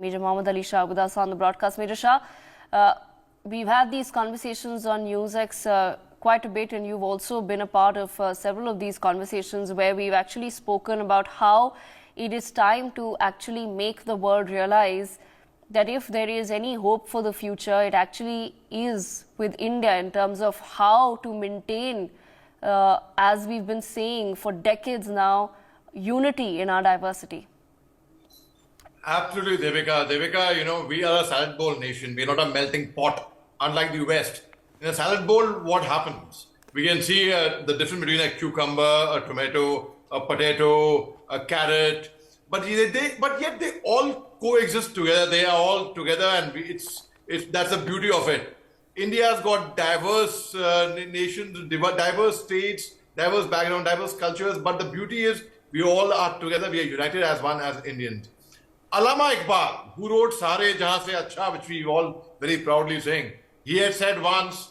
Major Mohammed Ali Shah with us on the broadcast. Major Shah, we've had these conversations on NewsX quite a bit, and you've also been a part of several of these conversations where we've actually spoken about how it is time to actually make the world realize that if there is any hope for the future, it actually is with India in terms of how to maintain, as we've been saying for decades now, unity in our diversity. Absolutely, Devika. Devika, you know, we are a salad bowl nation. We're not a melting pot, unlike the West. In a salad bowl, what happens? We can see the difference between a cucumber, a tomato, a potato, a carrot, but yet they all coexist together. They are all together, and that's the beauty of it. India's got diverse nations, diverse states, diverse background, diverse cultures, but the beauty is we all are together. We are united as one, as Indians. Allama Iqbal, who wrote Sare Jahan Se Acha, which we all very proudly sing, he had said once,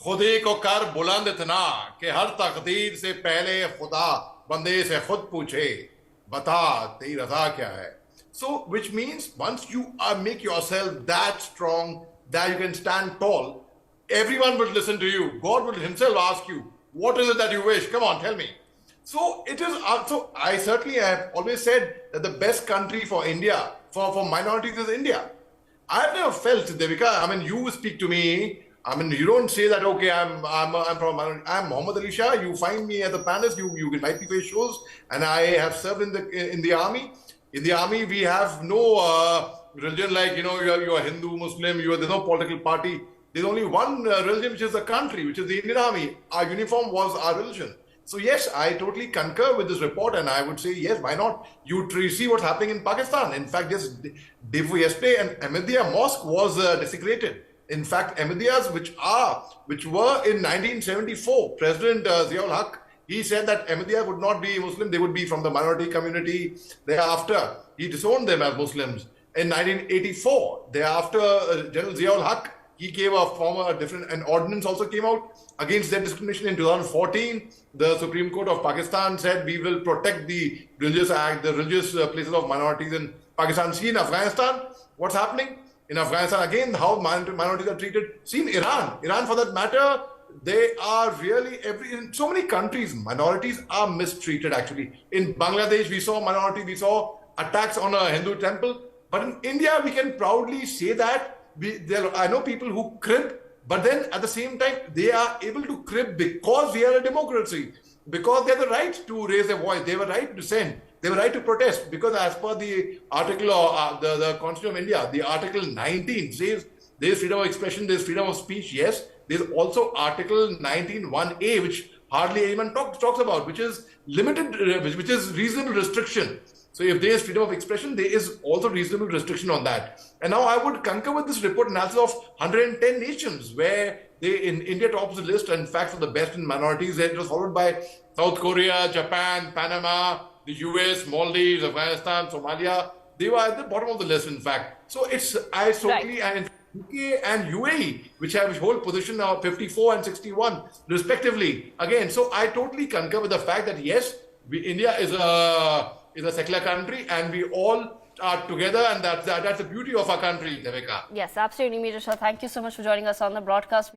Khudi ko kar buland itna, ke har taqdeer se pehle khuda bande se khud puche, bata teri raza kya hai. So, which means once you make yourself that strong, that you can stand tall, everyone will listen to you. God will himself ask you, what is it that you wish? Come on, tell me. So it is. So I certainly have always said that the best country for India, for minorities, is India. I've never felt, Devika. I mean, you speak to me. I mean, you don't say that. Okay, I'm from minority. I'm Mohammed Ali Shah. You find me as a panelist. You invite me for your shows, and I have served in the army. In the army, we have no religion like you're Hindu, Muslim. There's no political party. There's only one religion, which is the country, which is the Indian Army. Our uniform was our religion. So yes, I totally concur with this report, and I would say yes, why not? You see what's happening in Pakistan. In fact, yesterday, an Ahmadiyya mosque was desecrated. In fact, Ahmadiyyas, which were in 1974, President Ziaul Haq, he said that Ahmadiyya would not be Muslim; they would be from the minority community. Thereafter, he disowned them as Muslims. In 1984, thereafter, General Ziaul Haq, he gave an ordinance also came out against their discrimination. In 2014, the Supreme Court of Pakistan said we will protect the religious places of minorities in Pakistan. See in Afghanistan, what's happening? In Afghanistan, again, how minorities are treated. See in Iran for that matter, they are really, in so many countries, minorities are mistreated actually. In Bangladesh, we saw attacks on a Hindu temple. But in India, we can proudly say that I know people who crib, but then at the same time, they are able to crib because we are a democracy, because they have the right to raise their voice, they have a right to dissent, they have a right to protest, because as per the article of the Constitution of India, the Article 19 says there is freedom of expression, there is freedom of speech, yes. There is also Article 19(1)(a), which hardly anyone talks about, which is limited, which is reasonable restriction. So if there is freedom of expression, there is also reasonable restriction on that. And now I would concur with this report analysis of 110 nations where India tops the list, and in fact, for the best in minorities, it was followed by South Korea, Japan, Panama, the US, Maldives, Afghanistan, Somalia. They were at the bottom of the list, in fact. So and UK and UAE, which hold position now 54 and 61 respectively. Again, so I totally concur with the fact that yes, India is a secular country, and we all are together, and that's the beauty of our country, Devika. Yes, absolutely, Major Shah. Thank you so much for joining us on the broadcast.